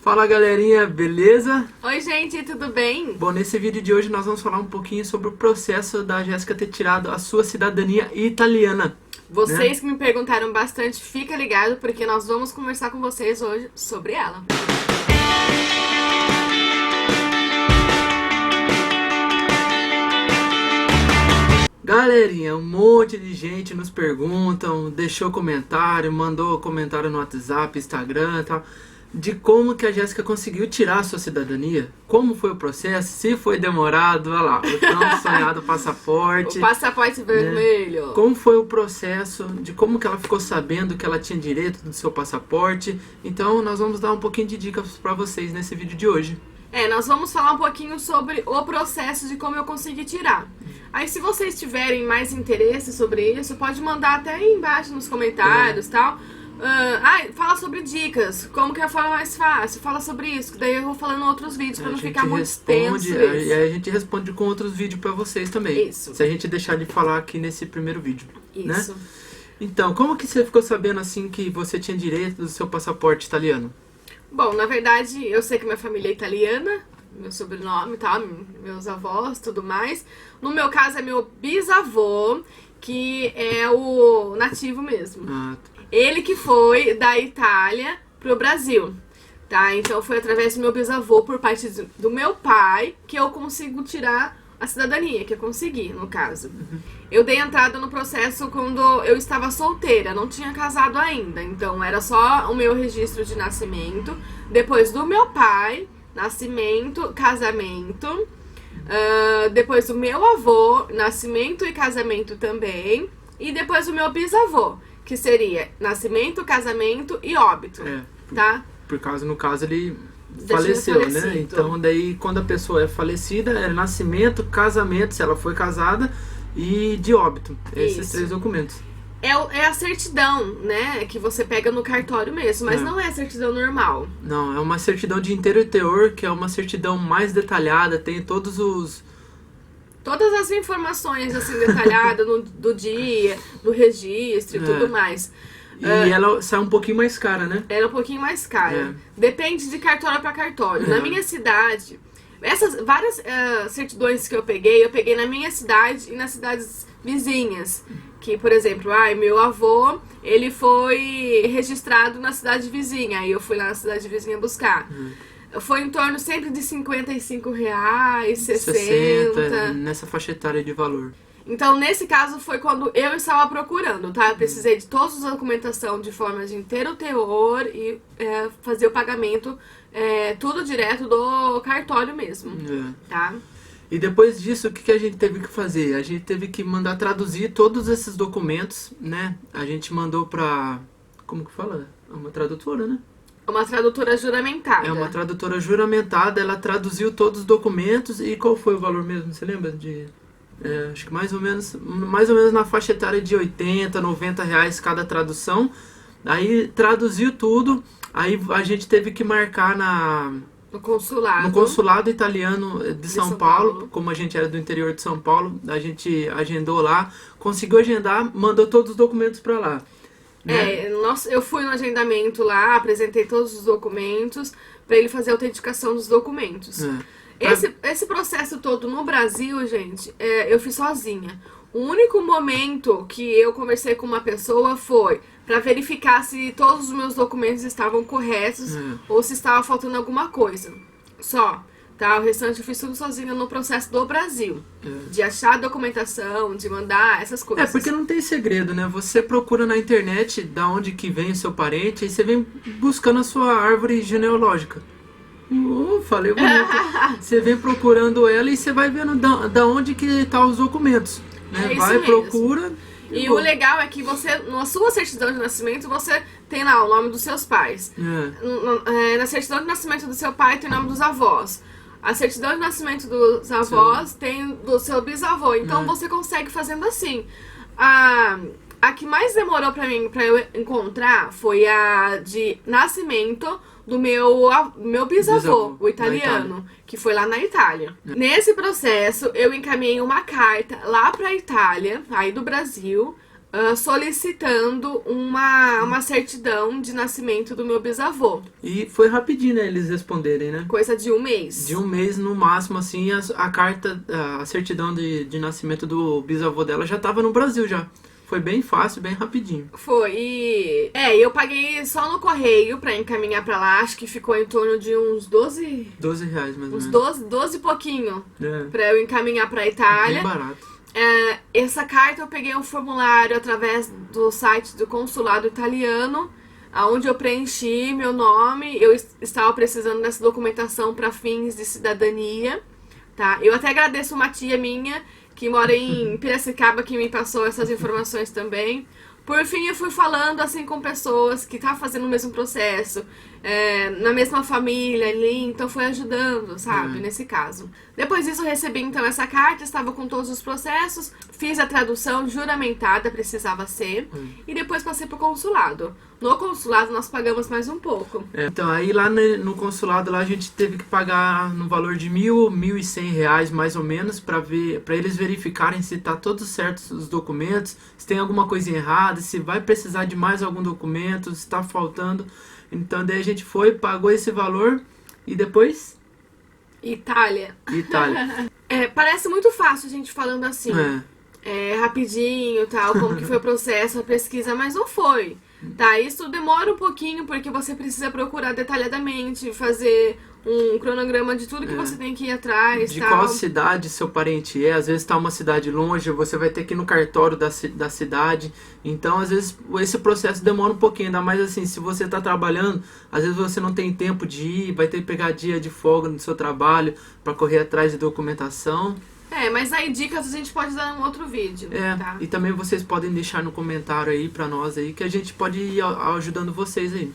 Fala galerinha, beleza? Oi gente, tudo bem? Bom, nesse vídeo de hoje nós vamos falar um pouquinho sobre o processo da Jéssica ter tirado a sua cidadania italiana. Vocês que me perguntaram bastante, fica ligado porque nós vamos conversar com vocês hoje sobre ela. Galerinha, um monte de gente nos perguntam, deixou comentário, mandou comentário no WhatsApp, Instagram e tal, de como que a Jéssica conseguiu tirar a sua cidadania, como foi o processo, se foi demorado, olha lá, o tão sonhado passaporte. O passaporte vermelho. Né? Como foi o processo, de como que ela ficou sabendo que ela tinha direito do seu passaporte. Então nós vamos dar um pouquinho de dicas para vocês nesse vídeo de hoje. Nós vamos falar um pouquinho sobre o processo de como eu consegui tirar. Aí se vocês tiverem mais interesse sobre isso, pode mandar até aí embaixo nos comentários e tal. Fala sobre dicas, como que é a forma mais fácil, fala sobre isso, que daí eu vou falando em outros vídeos pra não ficar muito extenso. E aí a gente responde com outros vídeos pra vocês também. Isso. Se a gente deixar de falar aqui nesse primeiro vídeo. Isso. Né? Então, como que você ficou sabendo assim que você tinha direito do seu passaporte italiano? Bom, na verdade, eu sei que minha família é italiana, meu sobrenome e tal, meus avós, tudo mais. No meu caso é meu bisavô, que é o nativo mesmo. Ele que foi da Itália pro Brasil, tá? Então foi através do meu bisavô, por parte do meu pai, que eu consigo tirar a cidadania, que eu consegui, no caso. Eu dei entrada no processo quando eu estava solteira, não tinha casado ainda. Então era só o meu registro de nascimento, depois do meu pai, nascimento, casamento, depois do meu avô, nascimento e casamento também, e depois o meu bisavô, que seria nascimento, casamento e óbito, tá? No caso, ele faleceu, né? Então, daí, quando a pessoa é falecida, é nascimento, casamento, se ela foi casada, e de óbito. Esses três documentos. É a certidão, né? Que você pega no cartório mesmo, mas não é a certidão normal. Não, é uma certidão de inteiro e teor, que é uma certidão mais detalhada, tem todas as informações, assim, detalhadas do dia, do registro e tudo mais. E ela sai um pouquinho mais cara, né? Ela é um pouquinho mais cara. Depende de cartório para cartório. Na minha cidade, essas várias certidões que eu peguei na minha cidade e nas cidades vizinhas. Que, por exemplo, meu avô, ele foi registrado na cidade vizinha. Aí eu fui lá na cidade vizinha buscar. Foi em torno sempre de R$55, 60. Nessa faixa etária de valor. Então, nesse caso, foi quando eu estava procurando, tá? Eu precisei de toda a documentação de forma de inteiro teor e fazer o pagamento tudo direto do cartório mesmo, tá? E depois disso, o que a gente teve que fazer? A gente teve que mandar traduzir todos esses documentos, né? A gente mandou pra... Como que fala? Uma tradutora, né? Uma tradutora juramentada. É uma tradutora juramentada, ela traduziu todos os documentos. E qual foi o valor mesmo? Você lembra? Acho que mais ou menos na faixa etária de R$80, R$90 cada tradução. Aí traduziu tudo, aí a gente teve que marcar no consulado italiano de São Paulo. Como a gente era do interior de São Paulo, a gente agendou lá, conseguiu agendar, mandou todos os documentos para lá. Eu fui no agendamento lá, apresentei todos os documentos para ele fazer a autenticação dos documentos. Esse processo todo no Brasil, gente, eu fiz sozinha. O único momento que eu conversei com uma pessoa foi para verificar se todos os meus documentos estavam corretos ou se estava faltando alguma coisa. Só, tá? O restante eu fiz tudo sozinha no processo do Brasil. De achar documentação, de mandar essas coisas. Porque não tem segredo, né? Você procura na internet da onde que vem o seu parente e você vem buscando a sua árvore genealógica. Falei bonito. Você vem procurando ela e você vai vendo da onde que tá os documentos. Né? Vai, mesmo. Procura. E o legal é que você, na sua certidão de nascimento, você tem lá o nome dos seus pais. Na certidão de nascimento do seu pai tem o nome dos avós. A certidão de nascimento dos avós tem do seu bisavô. Então você consegue fazendo assim. A que mais demorou pra eu encontrar foi a de nascimento do meu bisavô, o italiano, que foi lá na Itália. Nesse processo, eu encaminhei uma carta lá pra Itália, aí do Brasil, solicitando uma certidão de nascimento do meu bisavô. E foi rapidinho, né, eles responderem, né? Coisa de um mês. De um mês no máximo, assim, a carta, a certidão de nascimento do bisavô dela já tava no Brasil já. Foi bem fácil, bem rapidinho. Foi, e eu paguei só no correio pra encaminhar pra lá, acho que ficou em torno de uns 12... 12 reais, mais ou Uns menos. 12 e pouquinho É, pra eu encaminhar pra Itália. bem barato. Essa carta eu peguei um formulário através do site do consulado italiano, onde eu preenchi meu nome. Eu estava precisando dessa documentação para fins de cidadania, tá? Eu até agradeço uma tia minha que mora em Piracicaba que me passou essas informações também. Por fim, eu fui falando assim com pessoas que estavam fazendo o mesmo processo, na mesma família ali, então foi ajudando, sabe, nesse caso. Depois disso, eu recebi então essa carta, estava com todos os processos, fiz a tradução juramentada, precisava ser, e depois passei pro consulado. No consulado, nós pagamos mais um pouco. Então, aí lá no consulado, lá a gente teve que pagar no valor de R$1.100 mais ou menos, para eles verificarem se tá todos certos os documentos, se tem alguma coisa errada, se vai precisar de mais algum documento, se tá faltando. Então, daí a gente foi, pagou esse valor e depois... Itália. Itália. Parece muito fácil a gente falando assim, rapidinho, tal, como que foi o processo, a pesquisa, mas não foi. Tá, isso demora um pouquinho porque você precisa procurar detalhadamente, fazer um cronograma de tudo que você tem que ir atrás, De tal. qual cidade seu parente é, às vezes tá uma cidade longe, você vai ter que ir no cartório da cidade, então às vezes esse processo demora um pouquinho, ainda mais assim, se você tá trabalhando, às vezes você não tem tempo de ir, vai ter que pegar dia de folga no seu trabalho para correr atrás de documentação. Mas aí dicas a gente pode dar em um outro vídeo, tá? E também vocês podem deixar no comentário aí pra nós aí, que a gente pode ir ajudando vocês aí.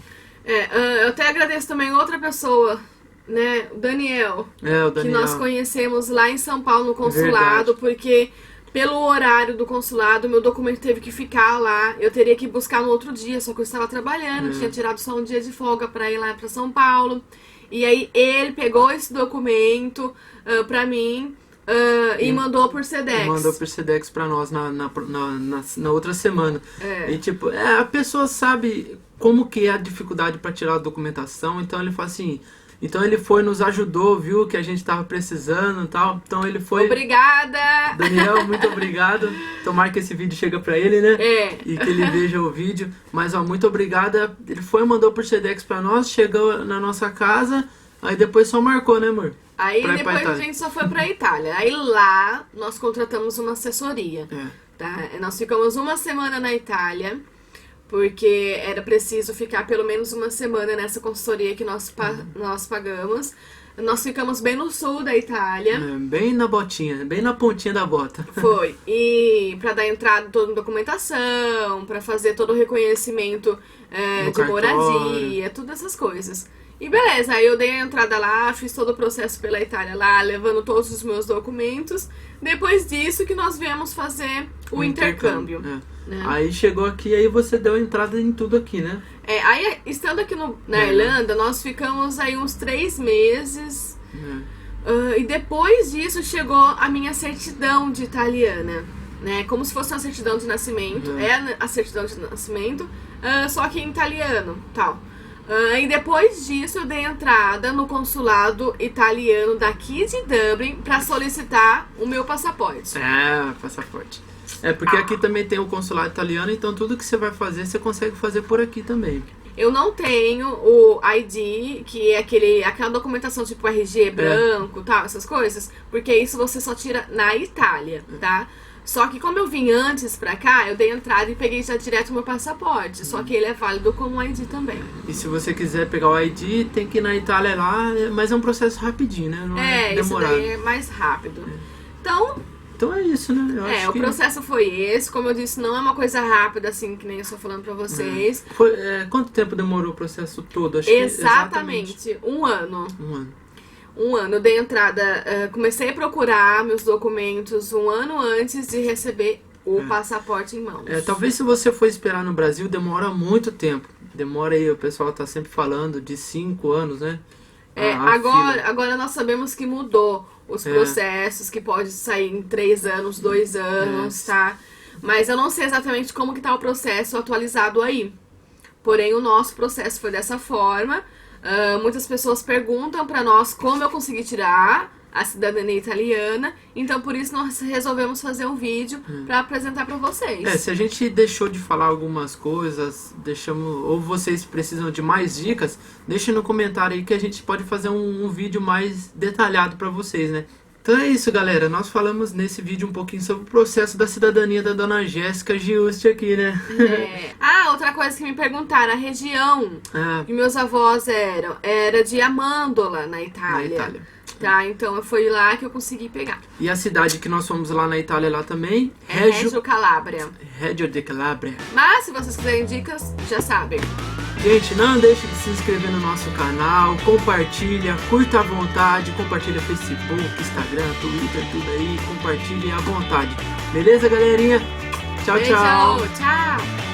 Eu até agradeço também outra pessoa, né, o Daniel, O Daniel. que nós conhecemos lá em São Paulo no consulado, porque pelo horário do consulado, meu documento teve que ficar lá, eu teria que buscar no outro dia, só que eu estava trabalhando, tinha tirado só um dia de folga pra ir lá pra São Paulo, e aí ele pegou esse documento pra mim, e mandou por Sedex. Mandou por Sedex pra nós na outra semana. E tipo, a pessoa sabe como que é a dificuldade pra tirar a documentação, então ele fala assim... Então ele foi, nos ajudou, viu que a gente tava precisando e tal. Então ele foi... Obrigada! Daniel, muito obrigado. Tomara que esse vídeo chega pra ele, né? E que ele veja o vídeo. Mas, ó, muito obrigada. Ele foi, mandou por Sedex pra nós, chegou na nossa casa. Aí depois só marcou, né, amor? Aí depois a gente só foi pra Itália. Aí lá nós contratamos uma assessoria. Tá? Nós ficamos uma semana na Itália, porque era preciso ficar pelo menos uma semana nessa consultoria que nós pagamos. Nós ficamos bem no sul da Itália. Bem na botinha, bem na pontinha da bota. Foi. E pra dar entrada toda a documentação, pra fazer todo o reconhecimento de moradia, todas essas coisas. E beleza, aí eu dei a entrada lá, fiz todo o processo pela Itália lá, levando todos os meus documentos. Depois disso que nós viemos fazer o intercâmbio. Né? Aí chegou aqui, aí você deu entrada em tudo aqui, né? Aí estando aqui na Irlanda, nós ficamos aí uns 3 meses. E depois disso chegou a minha certidão de italiana, né? Como se fosse uma certidão de nascimento. É a certidão de nascimento, só que em italiano, tal. E depois disso eu dei entrada no consulado italiano daqui de Dublin pra solicitar o meu passaporte. Passaporte. Porque aqui também tem o consulado italiano, então tudo que você vai fazer, você consegue fazer por aqui também. Eu não tenho o ID, que é aquela documentação tipo RG branco, tal, essas coisas, porque isso você só tira na Itália, tá? Só que como eu vim antes pra cá, eu dei entrada e peguei já direto o meu passaporte. Só que ele é válido como ID também. E se você quiser pegar o ID, tem que ir na Itália lá, mas é um processo rapidinho, né? Não é demorado. Isso daí é mais rápido. Então é isso, né? Eu acho o processo foi esse. Como eu disse, não é uma coisa rápida, assim, que nem eu estou falando pra vocês. Quanto tempo demorou o processo todo? Acho Exatamente. Um ano. Eu dei entrada, comecei a procurar meus documentos um ano antes de receber o passaporte em mãos. Talvez se você for esperar no Brasil, demora muito tempo. Demora aí, o pessoal tá sempre falando de 5 anos, né? Agora nós sabemos que mudou os processos, que pode sair em 3 anos, 2 anos, tá? Mas eu não sei exatamente como que tá o processo atualizado aí. Porém, o nosso processo foi dessa forma. Muitas pessoas perguntam pra nós como eu consegui tirar a cidadania italiana. Então, por isso, nós resolvemos fazer um vídeo pra apresentar pra vocês. Se a gente deixou de falar algumas coisas, ou vocês precisam de mais dicas, deixem no comentário aí que a gente pode fazer um vídeo mais detalhado pra vocês, né? Então é isso, galera. Nós falamos nesse vídeo um pouquinho sobre o processo da cidadania da dona Jéssica Giusti aqui, né? Outra coisa que me perguntaram, a região que meus avós era de Amândola, na Itália. Tá, então foi lá que eu consegui pegar. E a cidade que nós fomos lá na Itália lá também? Reggio Calabria. Reggio de Calabria. Mas se vocês quiserem dicas, já sabem. Gente, não deixe de se inscrever no nosso canal, compartilha, curta à vontade, compartilha Facebook, Instagram, Twitter, tudo aí, compartilhe à vontade. Beleza, galerinha? Tchau, Beijo, tchau. tchau.